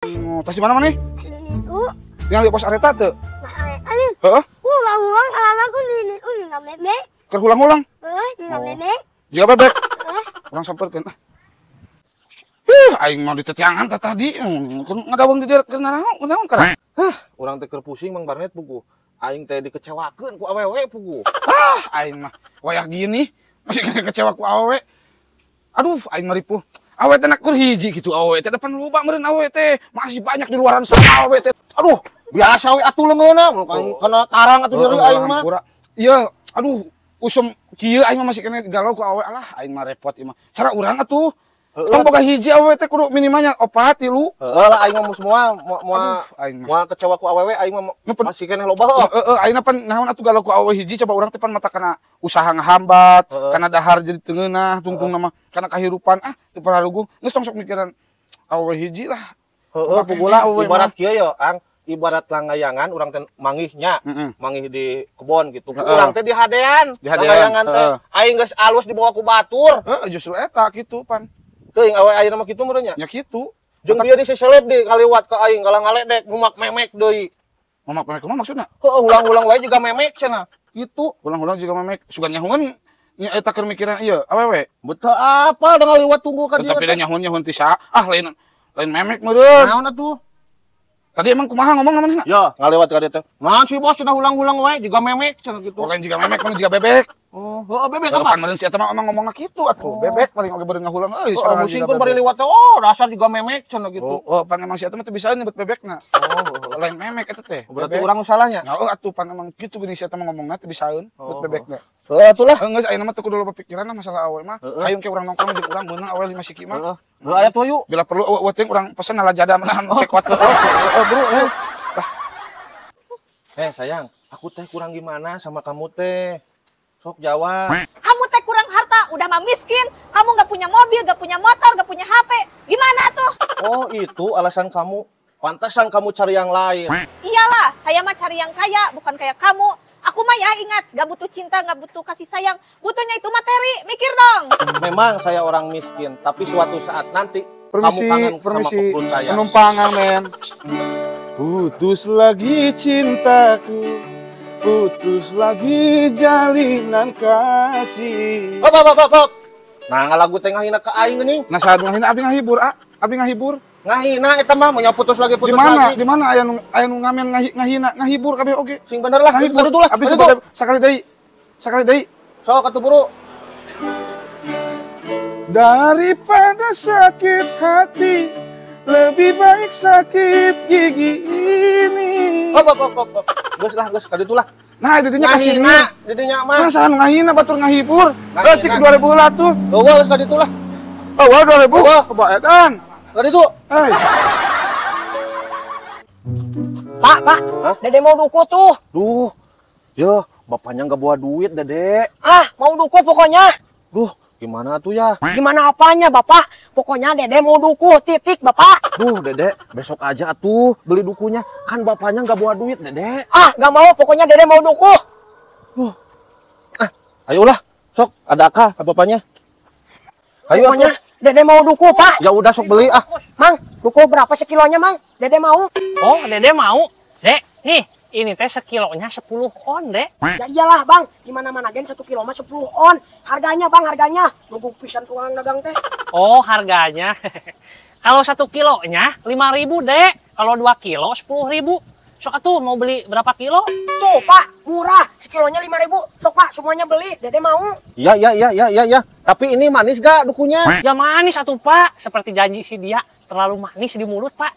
Tas di mana nih? Itu Yang di pos areta tuh. alin. Heeh. Ulang-ulang salah aku ini nggak bebek. Kerulang-ulang. Nggak bebek. Jika bebek. Orang samperkeun ah. Aing mau ditetiangan tadi. Ngadawang di daerah kenaon kana. Urang teh keur pusing Mang Barnet pugu. Aing teh dikecewakeun ku awewe pugu. Aing mah wayah gini masih kecewa ku awewe. Aduh, aing maripuh. Awewe teh nak kur hiji gitu awewe teh depan loba meureun awewe teh. Masih banyak di luaran sana awewe teh. Aduh, Biasa we atuh leungeuna kana tarang atuh deui aing mah. Iya, aduh, usum kieu aing mah masih kena galau ku awewe. Alah, aing mah repot ieu mah. Cara urang atuh. Tong boga hiji awewe teh kudu minimalnya 4 3. Heeh lah aing mah semua Aing mah. moal kecewa ku awewe aing mah masih keneh loba heuh. Ayeuna pan naon atuh galau ku awewe hiji coba urang teh pan mata kana usaha ngahambat, kana dahar jadi teungeunah, tungtung nama kana kahirupan teu pararuguh. Geus tong sok mikiran awewe hiji lah. Heeh, pugula ibarat kieu yo, Ang, ibarat langgayangan urang teh manggihnya, manggih di kebon gitu. Urang teh di hadean, langgayangan teh aing geus alus dibawa ku batur. Heeh, justru eta kitu pan. Teuing awewe ayeuna mah kitu meureun nya. Ya kitu. Jeung dia diseselep di kaliwat ka aing ngalang-ngaledek mumak memek deui. Mamak memek kumaha maksudna? Heeh, ulang-ulang wae juga memek cenah. Gitu. Ulang-ulang juga memek sugan nyahungan nya eta keur mikiran ieu awewe. Betul apa dengan liwat tunggu ka dia. Tapi da nyahun tisa. Lain memek meureun. Naon atuh? Tadi emang kumaha ngomong namanya? Ya, ngalewat ka dia teh. Naon si bos cenah ulang-ulang wae juga memek cenah gitu. Lain juga memek, pan juga bebek. Oh, heeh bebek Pan apa? meureun si eta mah emang ngomongna kitu atuh. Bebek paling oge beureung ngahulang euy Soal musingkeun bari liwat teh dasar juga memek cenah gitu. Oh, pan emang si eta mah teu bisa nyebut bebekna. Lain memek eta teh. Berarti urang salahnya. Heeh atuh pan emang kitu geuning si eta mah ngomongna teu bisaeun nyebut bebekna. Heeh atuh lah. Geus ayeuna mah teu kudu loba pikiran masalah awewe mah. Hayung ke urang nongkrong jeung urang beunang awewe 5 siki mah. Heeh. Aya tuh yuk. Bila perlu teh urang pesen nalajada menahan cek wat. Bro. Sayang, aku teh kurang gimana sama kamu teh? Sok jawab. Kamu teh kurang harta, udah mah miskin. Kamu nggak punya mobil, nggak punya motor, nggak punya HP. Gimana tuh? Oh, itu alasan kamu. Pantasan kamu cari yang lain. Iyalah, saya mah cari yang kaya, bukan kayak kamu. Aku mah ya ingat, gak butuh cinta, gak butuh kasih sayang. Butuhnya itu materi, mikir dong. Memang saya orang miskin, tapi suatu saat nanti kamu kangen sama kebun saya. Penumpangan men. Putus lagi cintaku, putus lagi jalinan kasih. Hop. Nah, lagu teh ngahina ka aing geuning. Nah, saat ngahina abdi ngahibur, abdi ngahibur. Ngahina eta mah mau putus lagi. Di mana aya nu ngamen ngahina ngahibur kabeh oge. Sing bener lah, ngahibur itu lah. Abdi sakali deui. Sok atuh buru. Daripada sakit hati, lebih baik sakit gigi ini. Hop. Geus ka ditu lah. Nah, didinya kasih Ngahina, didinya mah. Masa anu ngahina batur ngahibur. Ngahina. Cik 2000 heula tuh. Geus ka ditu lah. Oh, 2000. Coba edan. Ka ditu. Hei. Pak, Dede mau duku tuh. Duh. Ya, bapaknya nggak bawa duit, Dede. Mau duku pokoknya. Duh, gimana tuh ya? Gimana apanya, Bapak? Pokoknya Dede mau duku, titik, Bapak. Duh, Dede, besok aja tuh beli dukunya. Kan bapaknya nggak bawa duit, Dede. Nggak mau, pokoknya Dede mau duku. Ayolah, sok, ada akal bapaknya. Ayo Pokoknya atuh. Dede mau duku, Pak. Ya udah sok beli Mang, duku berapa sekilonya, Mang? Dede mau. Oh, Dede mau. Dek, nih, ini teh sekilonya 10 on, Dek. Ya iyalah, Bang. Gimana-mana gen 1 kilo mah 10 on. Harganya, Bang, harganya. Nunggu pisan tukang dagang teh. Oh, harganya. Kalau 1 kilonya 5.000, Dek. Kalau 2 kilo 10.000. Sok atuh mau beli berapa kilo? Tuh, Pak, murah. Sekilonya 5.000. Sok, Pak, semuanya beli. Dede mau. Ya. Tapi ini manis gak dukunya? Ya manis atuh, Pak. Seperti janji si dia, terlalu manis di mulut, Pak.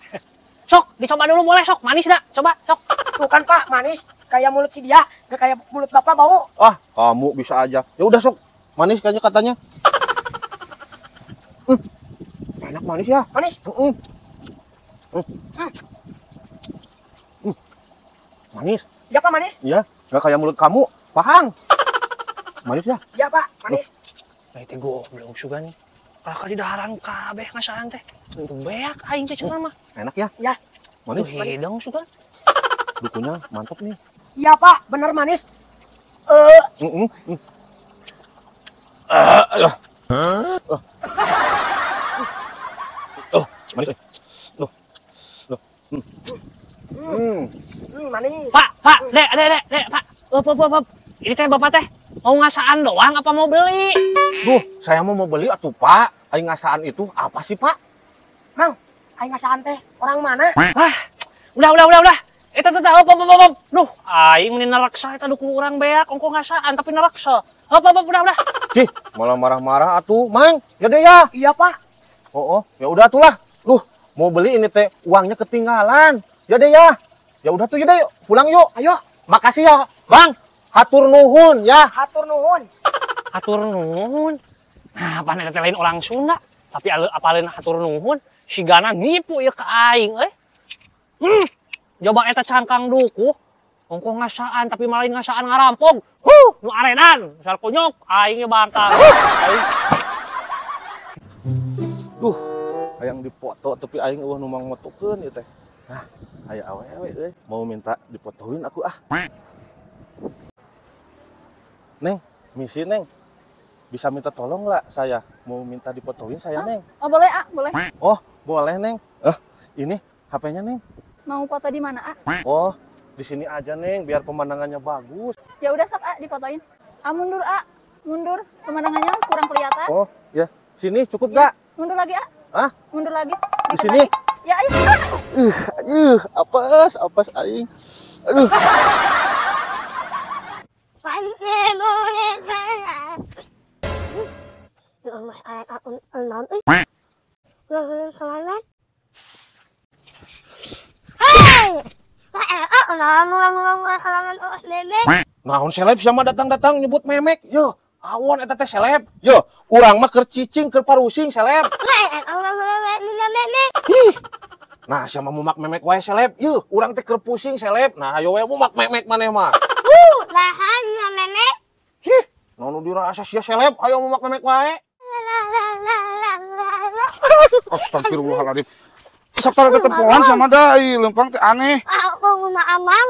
Sok, dicoba dulu boleh, sok. Manis dah. Coba, sok. Tuh kan, Pak, manis. Kayak mulut si dia, gak kayak mulut Bapak bau. Kamu bisa aja. Ya udah sok, manis kayaknya katanya. Enak manis ya? Manis. Manis. Iya, Pak, manis. Ya, nggak kayak mulut kamu, pahang. Manis ya? Iya, Pak, manis. Nah, itu gue belum suka nih. Kalau kali daharan kabeh ngasaan teh. Untuk beak aing cek mah. Enak ya? Ya. Manis. Tuh hidung suka. Dukunya mantap nih. Iya, Pak, bener manis. Manis. Manis. Pak, dek, Pak. Up. Ini teh bapak teh mau ngasaan doang apa mau beli? Duh, saya mau beli atuh Pak. Aing ngasaan itu apa sih Pak? Mang, aing ngasaan teh orang mana? Ah, udah. Eta teh up. Duh, aing meni neraksa eta duku urang beak ongko ngasaan tapi neraksa. Up, udah. Cih, malah marah-marah atuh, Mang. Ya deh ya. Iya, Pak. Oh, ya udah tuh lah. Duh, mau beli ini teh uangnya ketinggalan. Ya deh ya. Ya udah tuh ya deh, pulang yuk. Ayo, Makasih ya, Bang. Hatur nuhun ya. hatur nuhun. Hatur nuhun. Nah, pan eta lain orang Sunda, tapi apalin hatur nuhun, sigana nipu ya ke aing Coba eta cangkang duku, ongko ngasaan tapi malah ngasaan ngarampong. Nu arenan, misal kunyuk, aing ge bangkal. Duh, hayang dipoto tapi aing eueuh nu mangmotokeun ieu teh. Nah, aya awewe euy, mau minta dipotoin aku ah. Neng, misi Neng. Bisa minta tolong nggak saya? Mau minta dipotoin saya, Neng. Oh boleh, boleh. Oh, boleh, Neng. Ini HP-nya, Neng. Mau foto di mana, Oh, di sini aja, Neng, biar pemandangannya bagus. Ya udah sok, difotoin. Mundur, mundur. Pemandangannya kurang kelihatan. Oh, ya. Sini cukup Ya, nggak? mundur lagi, Hah? Mundur lagi. Di Dikit sini? lagi. Ya, ayo. Apes aing. Aduh. Naon seleb sama datang-datang nyebut memek. Yo, awon eta teh seleb. Yo, urang mah keur cicing keur parusing seleb. Ih. Nah, siapa mumak memek wae seleb. Yo, urang teh keur pusing seleb. Nah, ayo we mumak memek maneh mah. Ih, naon dirasa sia seleb, ayo mumak memek wae. Astagfirullahaladzim. Sok tara ketempoan sama dai, lempang teh aneh. Aku mah amang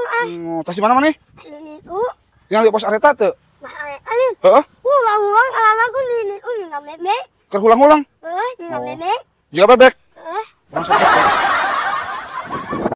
Tas di mana maneh? itu. Yang di pos areta teu? Alin. Heeh. Ulang salam aku ini uling memek. Keur ulang-ulang. Ini memek. Jika bebek. Eh. Orang sakit.